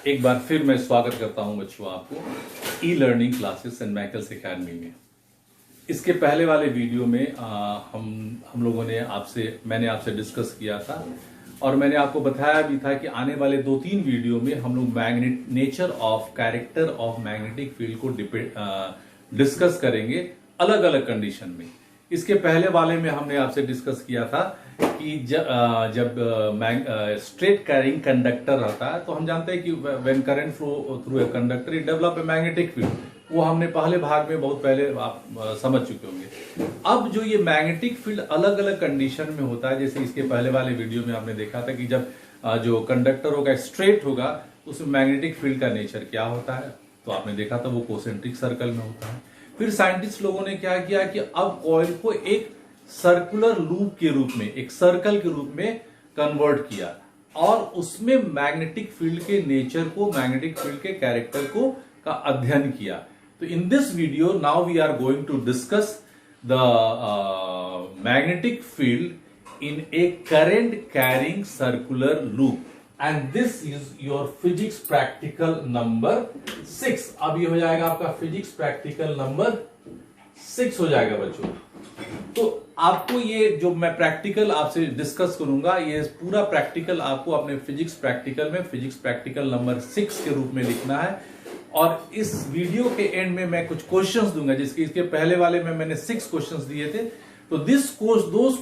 एक बार फिर मैं स्वागत करता हूं बच्चों आपको ई लर्निंग क्लासेस एंड मैकल्स एकेडमी में। इसके पहले वाले वीडियो में हम लोगों ने मैंने आपसे डिस्कस किया था और मैंने आपको बताया भी था कि आने वाले 2-3 वीडियो में हम लोग nature of character of magnetic field को डिस्कस करेंगे अलग अलग कंडीशन में। इसके पहले वाले में हमने आपसे डिस्कस किया था कि जब स्ट्रेट कैरिंग कंडक्टर रहता है तो हम जानते हैं कि when current flow through a conductor it develop a magnetic field. वो हमने पहले भाग में बहुत पहले आप समझ चुके होंगे। अब जो ये मैग्नेटिक फील्ड अलग अलग कंडीशन में होता है, जैसे इसके पहले वाले वीडियो में हमने देखा था कि जब जो कंडक्टर होगा स्ट्रेट होगा उसमें मैग्नेटिक फील्ड का नेचर क्या होता है, तो आपने देखा था वो कोसेंट्रिक सर्कल में होता है। फिर साइंटिस्ट लोगों ने क्या किया कि अब कॉइल को एक सर्कुलर लूप के रूप में, एक सर्कल के रूप में कन्वर्ट किया और उसमें मैग्नेटिक फील्ड के नेचर को, मैग्नेटिक फील्ड के कैरेक्टर को का अध्ययन किया। तो in this video now we are going to discuss the magnetic field in a current carrying circular loop and this is your physics practical number 6। अब ये हो जाएगा आपका फिजिक्स प्रैक्टिकल नंबर 6 हो जाएगा बच्चों। तो आपको ये जो मैं प्रैक्टिकल आपसे डिस्कस करूंगा, ये पूरा प्रैक्टिकल आपको अपने फिजिक्स प्रैक्टिकल में फिजिक्स प्रैक्टिकल नंबर 6 के रूप में लिखना है और इस वीडियो के एंड में मैं कुछ क्वेश्चंस दूंगा, जिसके इसके पहले वाले में मैंने 6 क्वेश्चंस दिए थे। तो those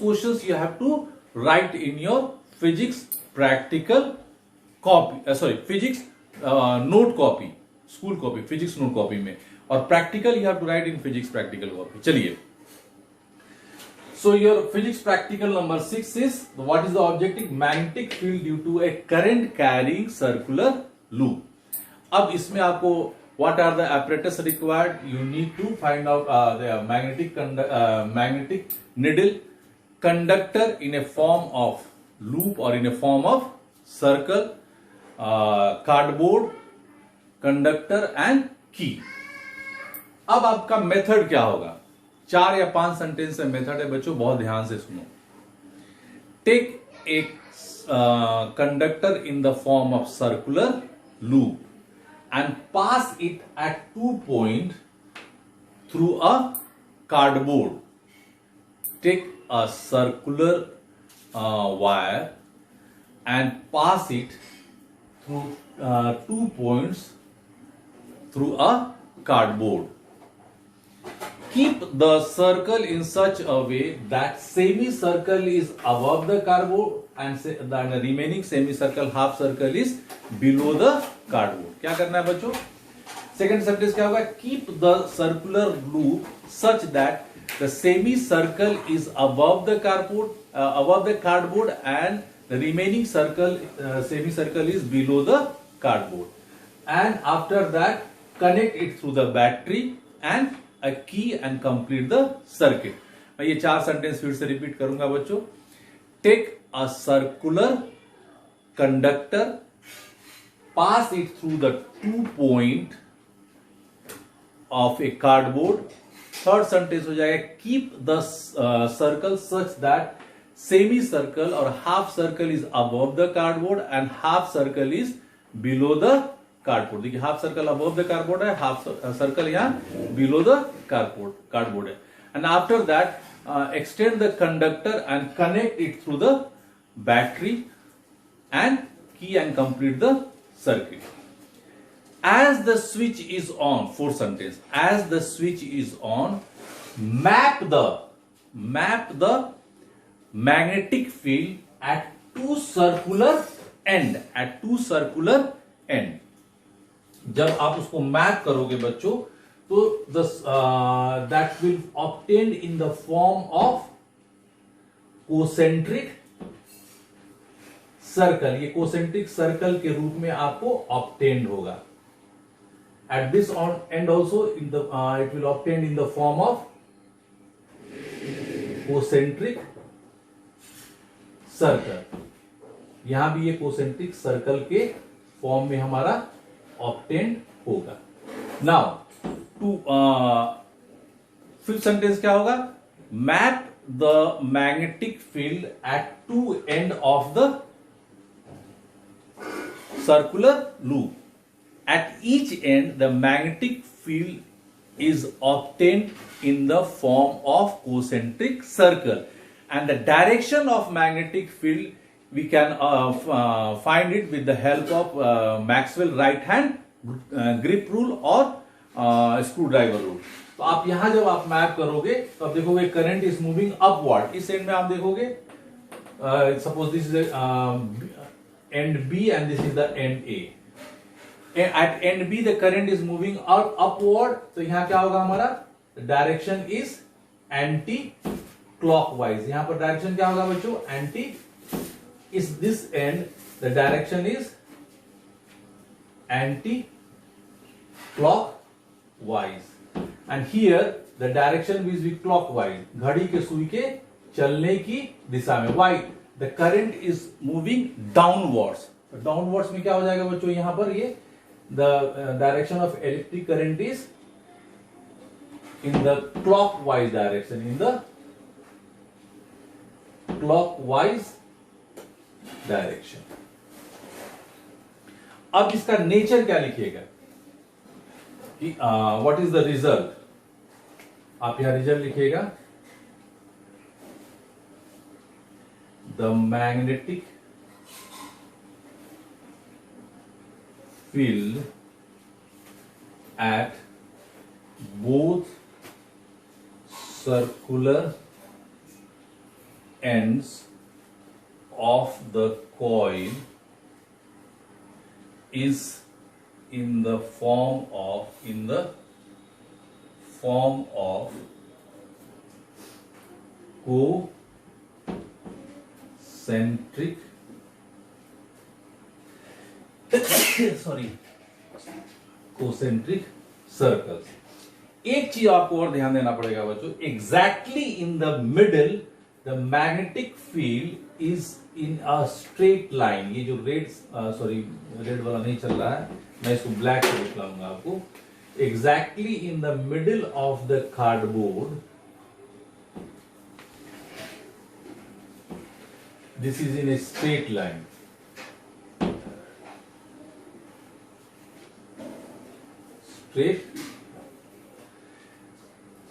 questions you have to write in your physics practical copy, physics note copy, school copy, physics note copy में, और practical you have to write in physics practical copy. चलिए, so your physics practical number 6 is what is the objective? Magnetic field due to a current carrying circular loop. अब इसमें आपको what are the apparatus required? You need to find out the magnetic needle, conductor in a form of loop or in a form of circle, cardboard, conductor and key. अब आपका method क्या होगा? 4 या 5 sentence में method है बच्चों, बहुत ध्यान से सुनो। Take a conductor in the form of circular loop and pass it at 2 point through a cardboard. Take a circular wire and pass it through 2 points through a cardboard. Keep the circle in such a way that semicircle is above the cardboard and the remaining semicircle, half circle is below the cardboard. क्या करना है बच्चों? Second sentence क्या होगा? Keep the circular loop such that the semicircle is above the cardboard and the remaining semicircle is below the cardboard. And after that, connect it through the battery and a key and complete the circuit. मैं ये 4 sentence फिर से repeat करूंगा बच्चों। Take a circular conductor, pass it through the 2 point of a cardboard. Third sentence हो जाएगा keep the circle such that semi circle और half circle is above the cardboard and half circle is below the cardboard. देखिए, half circle above the cardboard है, half circle यहाँ below the cardboard है। And after that extend the conductor and connect it through the battery and की and complete the circuit. As the switch is on, fourth sentence, as the switch is on, map the magnetic field at 2 circular end. जब आप उसको map करोगे बच्चों तो that will obtained in the form of concentric circle. ये concentric circle के रूप में आपको ऑब्टेन्ड होगा। At this end also in the it will obtained in the form of concentric circle. यहां भी ये कोसेंट्रिक सर्कल के फॉर्म में हमारा ऑब्टेन्ड होगा। नाउ टू फिफ्थ सेंटेंस क्या होगा? Map the magnetic field at 2 end of the circular loop. at each end the magnetic field is obtained in the form of concentric circle, and the direction of magnetic field we can find it with the help of Maxwell right hand grip rule or screwdriver rule. तो आप यहां जब आप map करोगे तो आप देखोगे current is moving upward, इस एंड में आप देखोगे suppose this is end B end this is the end A. At end B the current is moving upward, तो यहां क्या होगा हमारा डायरेक्शन इज एंटी क्लॉकवाइज. यहां पर डायरेक्शन क्या होगा बच्चों, एंटी. इस this and the direction is anti clockwise and here the direction is भी क्लॉकवाइज, घड़ी के सुई के चलने की दिशा में. Why the current is moving downwards. Downwards में क्या हो जाएगा बच्चों, यहां पर ये the direction of electric current is in the clockwise direction, in the clockwise direction. अब इसका नेचर क्या लिखिएगा कि व्हाट इज द रिजल्ट. आप यहां रिजल्ट लिखिएगा the magnetic field at both circular ends of the coil is in the form of concentric concentric circles. एक चीज आपको और ध्यान देना पड़ेगा बच्चों, exactly in the middle the magnetic field is in a straight line. ये जो रेड वाला नहीं चल रहा है, मैं इसको ब्लैक से दिखलाऊंगा आपको. Exactly in the middle of the cardboard this is in a straight line.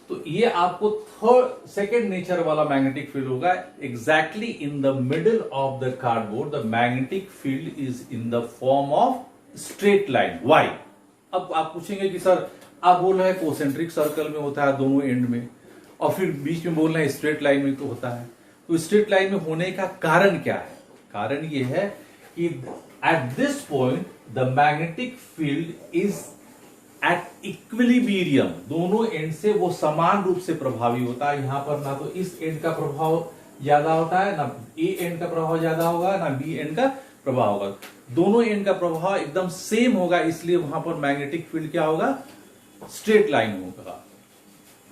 तो ये आपको थर्ड सेकेंड नेचर वाला मैग्नेटिक फील्ड होगा. Exactly in the middle of the cardboard the magnetic field is in the form of straight line. Why. अब आप पूछेंगे कि sir आप बोल रहे हैं कोसेंट्रिक सर्कल में होता है दोनों एंड में, और फिर बीच में बोल रहे हैं स्ट्रेट लाइन में तो होता है. तो स्ट्रेट लाइन में होने का कारण क्या है? कारण ये है कि at this point the magnetic field is at equilibrium. दोनों एंड से वो समान रूप से प्रभावी होता है. यहां पर ना तो इस एंड का प्रभाव ज्यादा होता है, ना ए एंड का प्रभाव ज्यादा होगा, ना बी एंड का प्रभाव होगा. दोनों एंड का प्रभाव एकदम सेम होगा, इसलिए वहां पर मैग्नेटिक फील्ड क्या होगा, स्ट्रेट लाइन होगा.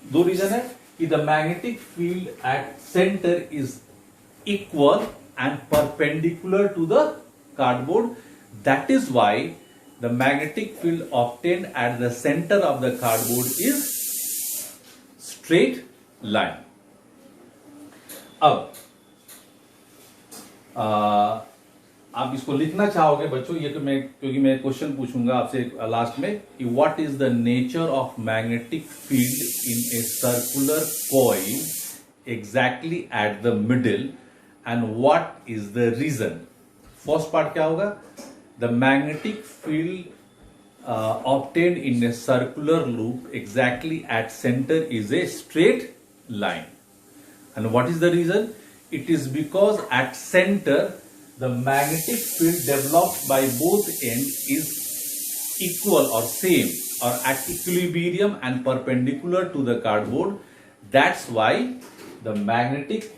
दो रीजन है कि the magnetic field at center is equal and perpendicular to the cardboard. That is why the magnetic field obtained at the center of the cardboard is straight line. अब आप इसको लिखना चाहोगे बच्चों, ये क्योंकि मैं क्वेश्चन पूछूंगा आपसे लास्ट में कि what is the nature of magnetic field in a circular coil exactly at the middle and what is the reason. First part क्या होगा, the magnetic field obtained in a circular loop exactly at center is a straight line. And what is the reason? It is because at center the magnetic field developed by both ends is equal or same or at equilibrium and perpendicular to the cardboard. That's why the magnetic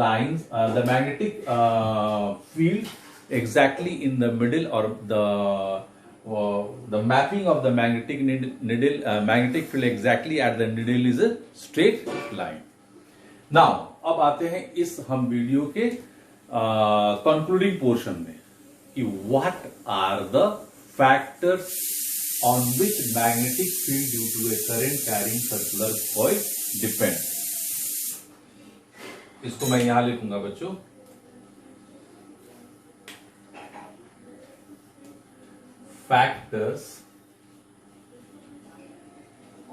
lines, the magnetic field exactly in the middle, or the mapping of the magnetic needle, magnetic field exactly at the needle is a straight line. Now अब आते हैं इस हम video के concluding portion में कि what are the factors on which magnetic field due to a current carrying circular coil depends. इसको मैं यहां लिखूंगा बच्चों. factors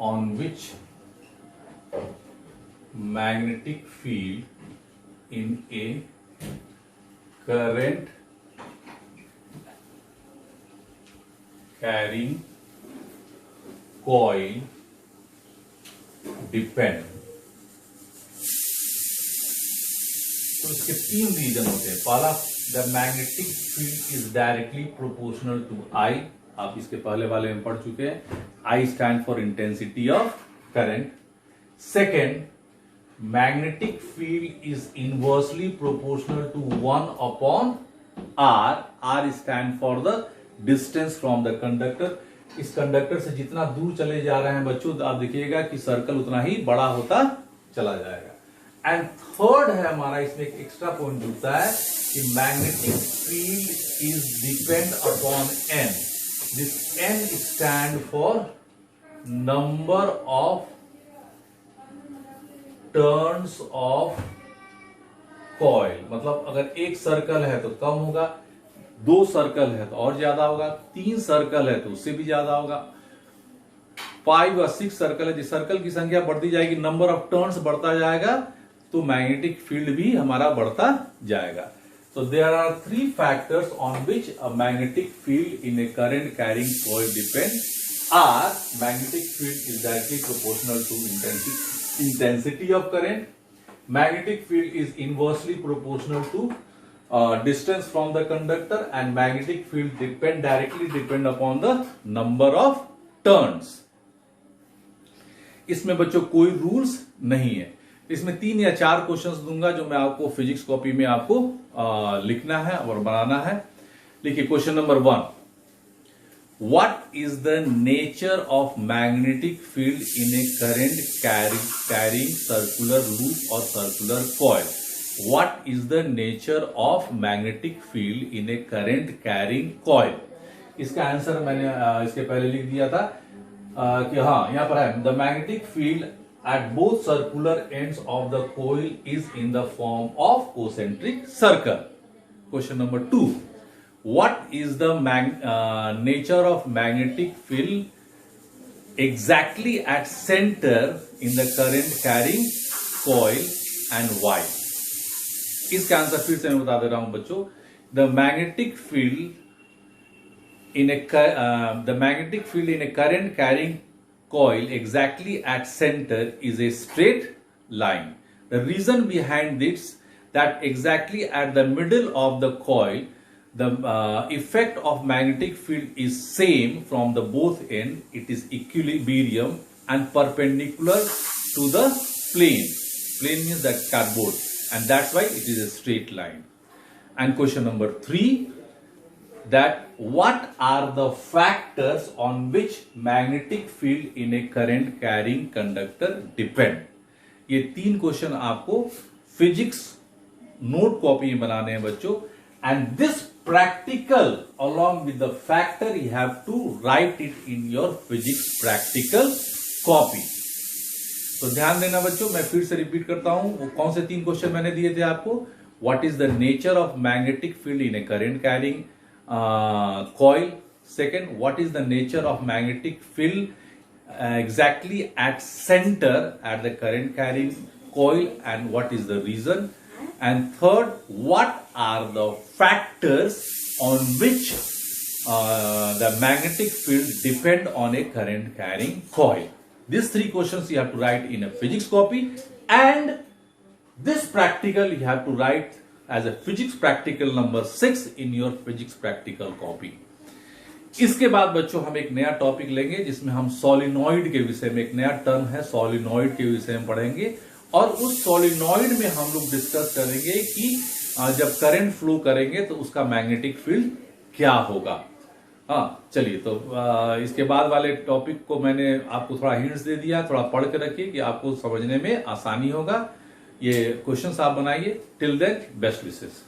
on which magnetic field in a current carrying coil depend। तो इसके तीन रीजन होते हैं। पहला, the magnetic field is directly proportional to I, आप इसके पहले वाले में पढ़ चुके हैं। I stand for intensity of current. Second, magnetic field is inversely proportional to 1/r, R stand for the distance from the conductor. इस कंडक्टर से जितना दूर चले जा रहे हैं बच्चों, आप देखिएगा कि सर्कल उतना ही बड़ा होता चला जाएगा। एंड थर्ड है हमारा, इसमें एक एक्स्ट्रा पॉइंट जुड़ता है कि magnetic field is depend upon N. This N stand for number of turns of coil. मतलब अगर एक सर्कल है तो कम होगा, दो सर्कल है तो और ज्यादा होगा, तीन सर्कल है तो उससे भी ज्यादा होगा, 5 और 6 सर्कल है, जिस सर्कल की संख्या बढ़ती जाएगी, नंबर ऑफ टर्न्स बढ़ता जाएगा, तो मैग्नेटिक फील्ड भी हमारा बढ़ता जाएगा। So there are 3 factors on which a magnetic field in a current carrying coil depends. Are magnetic field is directly proportional to intensity of current. Magnetic field is inversely proportional to distance from the conductor, and magnetic field directly depend upon the number of turns. इसमें बच्चों कोई rules नहीं है। इसमें 3 या 4 questions दूंगा जो मैं आपको फिजिक्स कॉपी में आपको लिखना है और बनाना है। देखिए question number 1, what is the nature of magnetic field in a current carrying circular loop और circular coil. What is the nature of magnetic field in a current carrying coil. इसका आंसर मैंने इसके पहले लिख दिया था कि हाँ, यहां पर है, the magnetic field at both circular ends of the coil is in the form of concentric circle. Question number 2, what is the nature of magnetic field exactly at center in the current carrying coil and why? इसका answer फिर से मैं बता दे रहा हूं बच्चों। The magnetic field in a current carrying coil exactly at center is a straight line. The reason behind this, that exactly at the middle of the coil, the effect of magnetic field is same from the both end. It is equilibrium and perpendicular to the plane. Plane means that cardboard, and that's why it is a straight line. And question number 3, that what are the factors on which magnetic field in a current carrying conductor depend। ये 3 question आपको physics note copy में बनाने हैं बच्चों। And this practical along with the factor you have to write it in your physics practical copy। तो ध्यान देना बच्चों, मैं फिर से रिपीट करता हूं, वो कौन से 3 क्वेश्चन मैंने दिए थे आपको। What is the nature of magnetic field in a current carrying coil। Second, what is the nature of magnetic field exactly at center at the current carrying coil and what is the reason। And third, what are the factors on which the magnetic field depend on a current carrying coil। These 3 questions you have to write in a physics copy, and this practical you have to write as a physics practical number 6 in your physics practical copy। इसके बाद बच्चों हम एक नया topic लेंगे जिसमें हम solenoid के विषय में, एक नया टर्म है सोलिनॉइड के विषय में पढ़ेंगे, और उस सोलिनॉइड में हम लोग डिस्कस करेंगे कि जब करंट फ्लो करेंगे तो उसका मैग्नेटिक फील्ड क्या होगा। हाँ चलिए, तो इसके बाद वाले टॉपिक को मैंने आपको थोड़ा हिंट्स दे दिया, थोड़ा पढ़ के रखिए कि आपको समझने में आसानी होगा। ये क्वेश्चंस आप बनाइए। Till then best wishes.